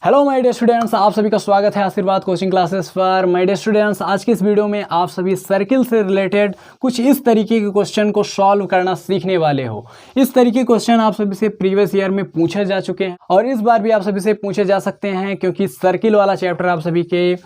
Hello my dear students, आप सभी का स्वागत है आशीर्वाद कोचिंग क्लासेस पर। माय डियर स्टूडेंट्स, आज की इस वीडियो में आप सभी सर्किल से रिलेटेड कुछ इस तरीके के क्वेश्चन को सॉल्व करना सीखने वाले हो। इस तरीके के क्वेश्चन आप सभी से प्रीवियस ईयर में पूछे जा चुके हैं और इस बार भी आप सभी से पूछे जा सकते हैं, क्योंकि सर्किल वाला चैप्टर आप सभी के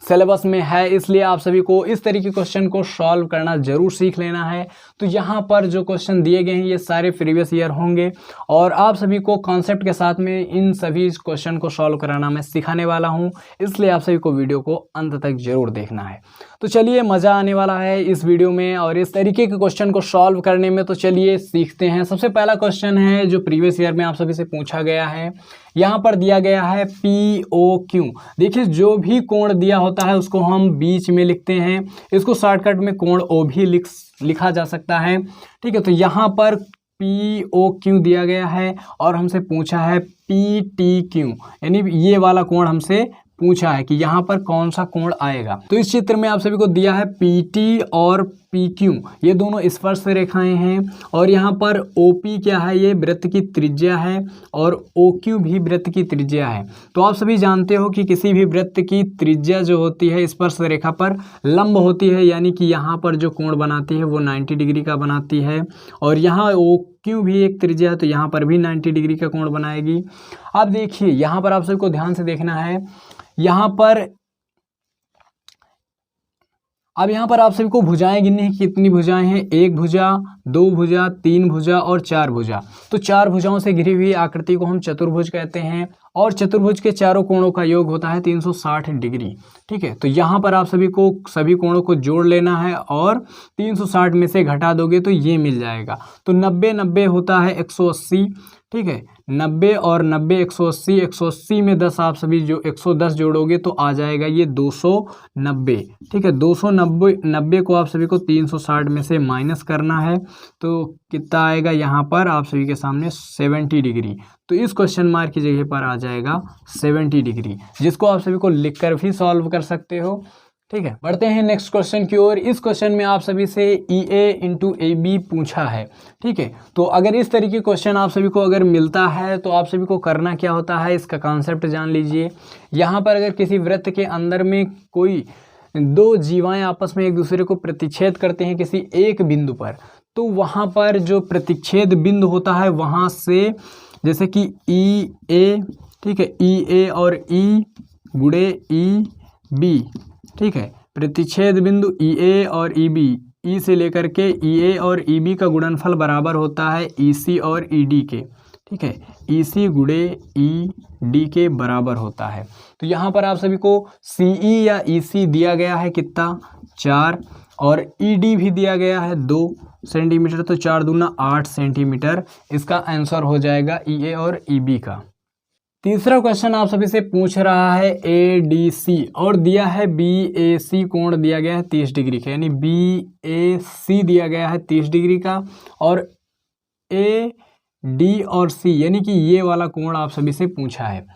सिलेबस में है, इसलिए आप सभी को इस तरीके के क्वेश्चन को सॉल्व करना जरूर सीख लेना है। तो यहाँ पर जो क्वेश्चन दिए गए हैं ये सारे प्रीवियस ईयर होंगे और आप सभी को कॉन्सेप्ट के साथ में इन सभी क्वेश्चन को सॉल्व कराना मैं सिखाने वाला हूँ, इसलिए आप सभी को वीडियो को अंत तक जरूर देखना है। तो चलिए, मज़ा आने वाला है इस वीडियो में और इस तरीके के क्वेश्चन को सॉल्व करने में। तो चलिए सीखते हैं। सबसे पहला क्वेश्चन है जो प्रीवियस ईयर में आप सभी से पूछा गया है। यहाँ पर दिया गया है POQ। देखिए, जो भी कोण दिया होता है उसको हम बीच में लिखते हैं, इसको शॉर्टकट में कोण O भी लिखा जा सकता है। ठीक है, तो यहाँ पर POQ दिया गया है और हमसे पूछा है PTQ, यानी ये वाला कोण हमसे पूछा है कि यहाँ पर कौन सा कोण आएगा। तो इस चित्र में आप सभी को दिया है PT और PQ, ये दोनों स्पर्श रेखाएं हैं और यहाँ पर OP क्या है, ये वृत्त की त्रिज्या है और OQ भी वृत्त की त्रिज्या है। तो आप सभी जानते हो कि किसी भी वृत्त की त्रिज्या जो होती है स्पर्श रेखा पर लंब होती है, यानी कि यहाँ पर जो कोण बनाती है वो 90 डिग्री का बनाती है और यहाँ OQ भी एक त्रिज्या है तो यहाँ पर भी 90 डिग्री का कोण बनाएगी। अब देखिए, यहाँ पर आप सभी को ध्यान से देखना है। यहाँ पर आप सभी को भुजाएं गिननी है, कितनी भुजाएं हैं, एक भुजा, दो भुजा, तीन भुजा और चार भुजा। तो चार भुजाओं से घिरी हुई आकृति को हम चतुर्भुज कहते हैं और चतुर्भुज के चारों कोणों का योग होता है 360 डिग्री। ठीक है, तो यहाँ पर आप सभी को सभी कोणों को जोड़ लेना है और 360 में से घटा दोगे तो ये मिल जाएगा। तो 90 90 होता है 180। ठीक है, 90 और 90 180, 180 में 10 आप सभी जो 110 जोड़ोगे तो आ जाएगा ये 290। ठीक है, 290 को आप सभी को 360 में से माइनस करना है तो कितना आएगा, यहाँ पर आप सभी के सामने 70 डिग्री। तो इस क्वेश्चन मार्क की जगह पर आ जाएगा 70 डिग्री, जिसको आप सभी को लिखकर भी सॉल्व कर सकते हो। ठीक है, बढ़ते हैं नेक्स्ट क्वेश्चन की ओर। इस क्वेश्चन में आप सभी से EA × AB पूछा है। ठीक है, तो अगर इस तरीके क्वेश्चन आप सभी को अगर मिलता है तो आप सभी को करना क्या होता है, इसका कॉन्सेप्ट जान लीजिए। यहाँ पर अगर किसी वृत्त के अंदर में कोई दो जीवाएं आपस में एक दूसरे को प्रतिच्छेद करते हैं किसी एक बिंदु पर, तो वहाँ पर जो प्रतिच्छेद बिंदु होता है वहाँ से, जैसे कि EA, ठीक है, EA और E गुणे EB, ठीक है, प्रतिच्छेद बिंदु EA और EB, E से लेकर के EA और EB का गुणनफल बराबर होता है EC और ED के। ठीक है, EC गुणे ED के बराबर होता है। तो यहाँ पर आप सभी को CE या EC दिया गया है कितना, 4, और ED भी दिया गया है 2 सेंटीमीटर, तो 4 दूना 8 सेंटीमीटर। इसका आंसर हो जाएगा EA और EB का। तीसरा क्वेश्चन आप सभी से पूछ रहा है ADC और दिया है BAC, कोण दिया गया है 30 डिग्री का, यानी BAC दिया गया है 30 डिग्री का और AD और C यानी कि ये वाला कोण आप सभी से पूछा है।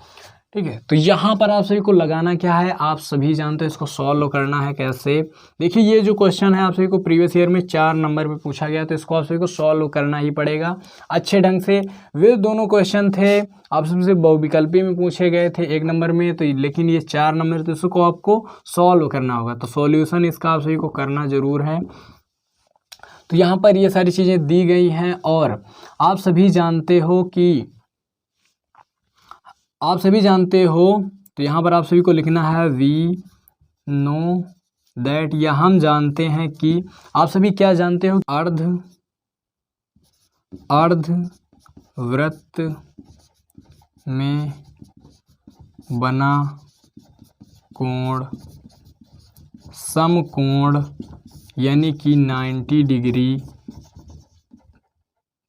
ठीक है, तो यहाँ पर आप सभी को लगाना क्या है, आप सभी जानते हो इसको सॉल्व करना है कैसे। देखिए, ये जो क्वेश्चन है आप सभी को प्रीवियस ईयर में 4 नंबर पे पूछा गया, तो इसको आप सभी को सॉल्व करना ही पड़ेगा अच्छे ढंग से। वे दोनों क्वेश्चन थे आप सभी से बहुविकल्पी में पूछे गए थे 1 नंबर में, तो लेकिन ये 4 नंबर, तो इसको आपको सॉल्व करना होगा। तो सॉल्यूशन इसका आप सभी को करना जरूर है। तो यहाँ पर ये सारी चीज़ें दी गई हैं और आप सभी जानते हो, तो यहाँ पर आप सभी को लिखना है वी नो दैट, या हम जानते हैं कि, आप सभी क्या जानते हो, अर्ध वृत्त में बना कोण समकोण यानी कि 90 डिग्री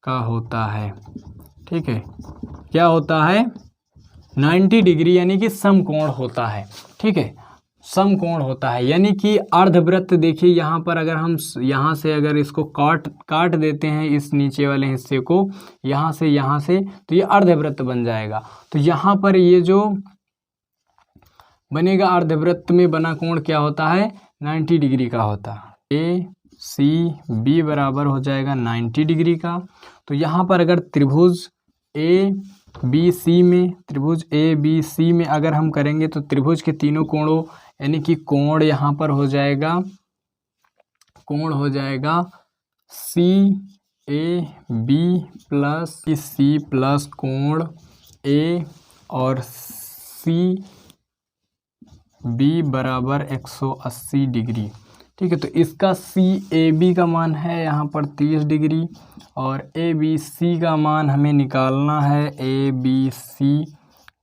का होता है। ठीक है, क्या होता है, 90 डिग्री यानी कि समकोण होता है। ठीक है, समकोण होता है यानी कि अर्धवृत्त। देखिए, यहाँ पर अगर हम यहाँ से अगर इसको काट देते हैं, इस नीचे वाले हिस्से को यहाँ से, तो ये अर्धवृत्त बन जाएगा। तो यहाँ पर ये जो बनेगा अर्धवृत्त में बना कोण क्या होता है, 90 डिग्री का होता है। ACB बराबर हो जाएगा 90 डिग्री का। तो यहाँ पर अगर त्रिभुज बी सी में, त्रिभुज ए बी सी में अगर हम करेंगे तो त्रिभुज के तीनों कोणों यानी कि कोण यहाँ पर हो जाएगा, कोण हो जाएगा C A B plus C plus कोण ए और सी बी बराबर 180 डिग्री। ठीक है, तो इसका सी ए बी का मान है यहाँ पर 30 डिग्री और ए बी सी का मान हमें निकालना है, ए बी सी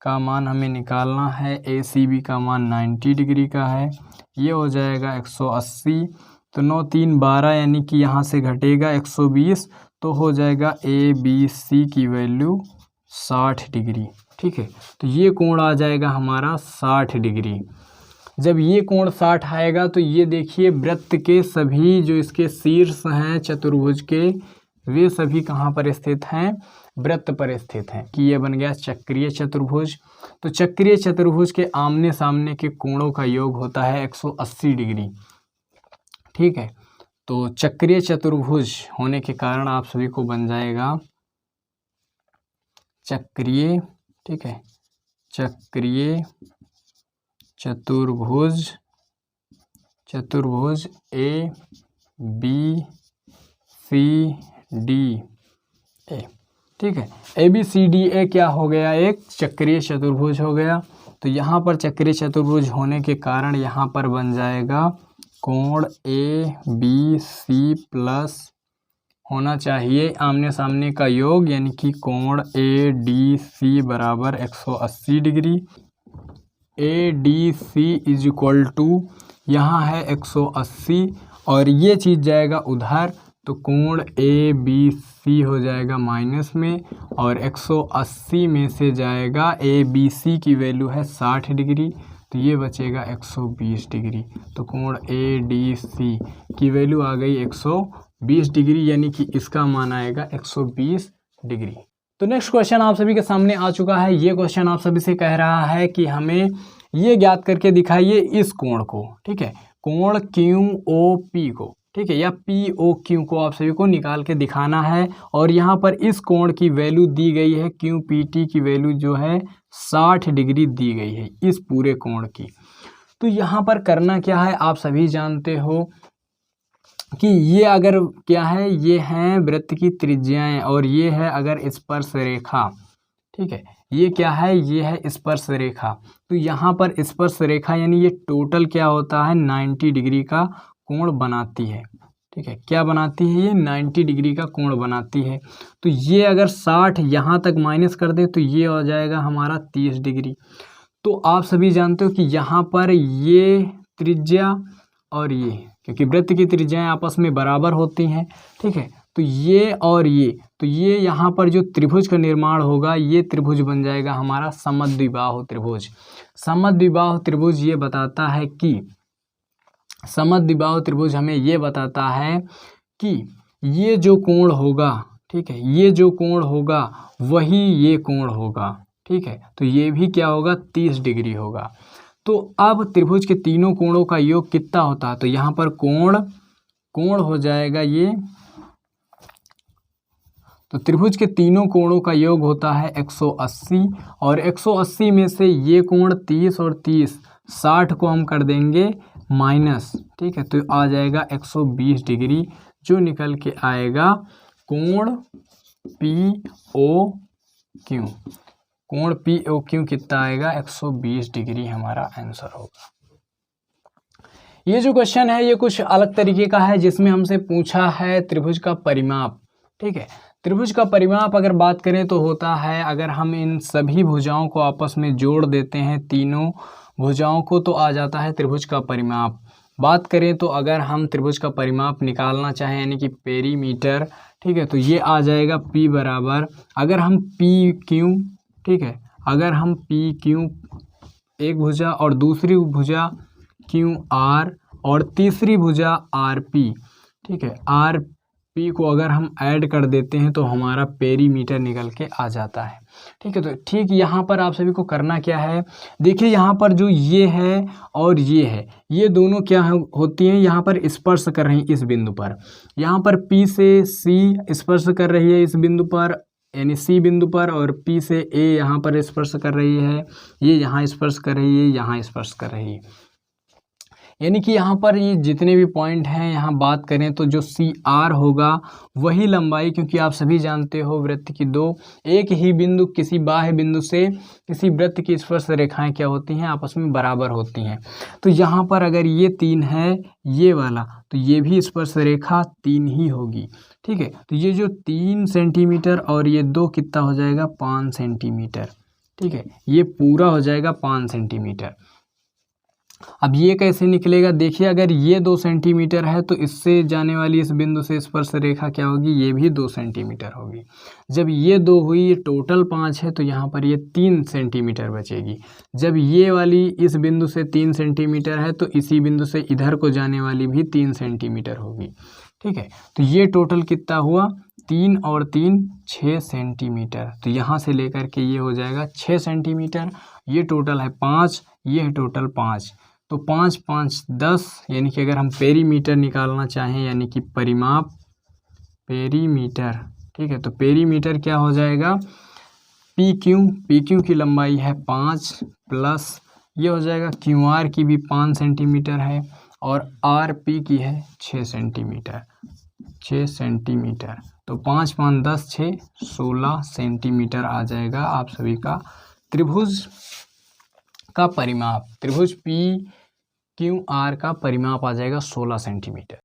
का मान हमें निकालना है, ए सी बी का मान 90 डिग्री का है। ये हो जाएगा 180, तो 9 3 12 यानी कि यहाँ से घटेगा 120, तो हो जाएगा ए बी सी की वैल्यू 60 डिग्री। ठीक है, तो ये कोण आ जाएगा हमारा 60 डिग्री। जब ये कोण 60 आएगा तो ये देखिए वृत्त के सभी जो इसके शीर्ष हैं चतुर्भुज के, वे सभी कहाँ पर स्थित हैं, वृत्त पर स्थित हैं, कि ये बन गया चक्रीय चतुर्भुज। तो चक्रीय चतुर्भुज के आमने सामने के कोणों का योग होता है 180 डिग्री। ठीक है, तो चक्रीय चतुर्भुज होने के कारण आप सभी को बन जाएगा चक्रीय, ठीक है, चक्रीय चतुर्भुज, चतुर्भुज A B C D A. ठीक है, A B C D A क्या हो गया, एक चक्रीय चतुर्भुज हो गया। तो यहाँ पर चक्रीय चतुर्भुज होने के कारण यहाँ पर बन जाएगा कोण ए बी सी प्लस होना चाहिए आमने सामने का योग, यानी कि कोण ए डी सी बराबर 180 degree. A D C is equal to यहाँ है 180 और ये चीज़ जाएगा उधर, तो कोण ए बी सी हो जाएगा माइनस में और 180 में से जाएगा ए बी सी की वैल्यू है 60 डिग्री, तो ये बचेगा 120 डिग्री। तो कोण ए डी सी की वैल्यू आ गई 120 डिग्री, यानी कि इसका मान आएगा 120 डिग्री। तो नेक्स्ट क्वेश्चन आप सभी के सामने आ चुका है। ये क्वेश्चन आप सभी से कह रहा है कि हमें ये ज्ञात करके दिखाइए इस कोण को। ठीक है, कोण क्यू ओ पी को, ठीक है, या पी ओ क्यू को आप सभी को निकाल के दिखाना है। और यहाँ पर इस कोण की वैल्यू दी गई है, क्यू पी टी की वैल्यू जो है 60 डिग्री दी गई है इस पूरे कोण की। तो यहाँ पर करना क्या है, आप सभी जानते हो कि ये अगर क्या है, ये हैं वृत्त की त्रिज्याएं और ये है अगर स्पर्श रेखा। ठीक है, ये क्या है, ये है स्पर्श रेखा। तो यहाँ पर स्पर्श रेखा यानी ये टोटल क्या होता है 90 डिग्री का कोण बनाती है। ठीक है, क्या बनाती है, ये 90 डिग्री का कोण बनाती है। तो ये अगर 60 यहाँ तक माइनस कर दे तो ये हो जाएगा हमारा 30 डिग्री। तो आप सभी जानते हो कि यहाँ पर ये त्रिज्या और ये, क्योंकि वृत्त की त्रिज्याएं आपस में बराबर होती हैं। ठीक है, तो ये और ये, तो ये यहाँ पर जो त्रिभुज का निर्माण होगा, ये त्रिभुज बन जाएगा हमारा समद्विबाहु त्रिभुज। समद्विबाहु त्रिभुज ये बताता है कि, समद्विबाहु त्रिभुज हमें ये बताता है कि ये जो कोण होगा, ठीक है, ये जो कोण होगा वही ये कोण होगा। ठीक है, तो ये भी क्या होगा 30 डिग्री होगा। तो अब त्रिभुज के तीनों कोणों का योग कितना होता है, तो यहाँ पर कोण हो जाएगा ये, तो त्रिभुज के तीनों कोणों का योग होता है 180 और 180 में से ये कोण 30 और 30 60 को हम कर देंगे माइनस। ठीक है, तो आ जाएगा 120 डिग्री, जो निकल के आएगा कोण पी ओ क्यू। कोण पी ओ क्यू कितना आएगा 120 डिग्री हमारा आंसर होगा। ये जो क्वेश्चन है ये कुछ अलग तरीके का है, जिसमें हमसे पूछा है त्रिभुज का परिमाप। ठीक है, त्रिभुज का परिमाप अगर बात करें तो होता है, अगर हम इन सभी भुजाओं को आपस में जोड़ देते हैं, तीनों भुजाओं को, तो आ जाता है त्रिभुज का परिमाप। बात करें तो अगर हम त्रिभुज का परिमाप निकालना चाहें यानी कि पेरीमीटर, ठीक है, तो ये आ जाएगा P बराबर, अगर हम पी क्यू, ठीक है, अगर हम पी क्यू एक भुजा और दूसरी भुजा क्यू आर और तीसरी भुजा आर पी, ठीक है, आर पी को अगर हम ऐड कर देते हैं तो हमारा पेरीमीटर निकल के आ जाता है। ठीक है, तो ठीक यहाँ पर आप सभी को करना क्या है, देखिए यहाँ पर जो ये है और ये है, ये दोनों क्या होती हैं, यहाँ पर स्पर्श कर रही हैं इस बिंदु पर। यहाँ पर P से C स्पर्श कर रही है इस बिंदु पर यानी सी बिंदु पर और पी से ए यहाँ पर स्पर्श कर रही है, ये यहाँ स्पर्श कर रही है, यहाँ स्पर्श कर रही है। यानी कि यहाँ पर ये जितने भी पॉइंट हैं यहाँ बात करें तो जो सी आर होगा वही लंबाई, क्योंकि आप सभी जानते हो वृत्त की दो एक ही बिंदु किसी बाह्य बिंदु से किसी वृत्त की स्पर्श रेखाएं क्या होती हैं, आपस में बराबर होती हैं। तो यहाँ पर अगर ये 3 है ये वाला, तो ये भी स्पर्श रेखा 3 ही होगी। ठीक है, तो ये जो 3 सेंटीमीटर और ये 2 कितना हो जाएगा 5 सेंटीमीटर। ठीक है, ये पूरा हो जाएगा 5 सेंटीमीटर। अब ये कैसे निकलेगा, देखिए अगर ये 2 सेंटीमीटर है तो इससे जाने वाली इस बिंदु से स्पर्श रेखा क्या होगी, ये भी 2 सेंटीमीटर होगी। जब ये 2 हुई, ये टोटल 5 है, तो यहाँ पर ये 3 सेंटीमीटर बचेगी। जब ये वाली इस बिंदु से 3 सेंटीमीटर है तो इसी बिंदु से इधर को जाने वाली भी 3 सेंटीमीटर होगी। ठीक है, तो ये टोटल कितना हुआ, 3 और 3 6 सेंटीमीटर। तो यहाँ से लेकर के ये हो जाएगा 6 सेंटीमीटर। ये टोटल है 5, ये है टोटल 5, तो 5 5 10, यानी कि अगर हम पेरीमीटर निकालना चाहें यानी कि परिमाप पेरीमीटर। ठीक है, तो पेरीमीटर क्या हो जाएगा, पी क्यू की लंबाई है 5 प्लस ये हो जाएगा क्यू आर की भी 5 सेंटीमीटर है और आर पी की है 6 सेंटीमीटर। तो 5 5 10 6 16 सेंटीमीटर आ जाएगा आप सभी का त्रिभुज का परिमाप। त्रिभुज पी क्यू आर का परिमाप आ जाएगा 16 सेंटीमीटर।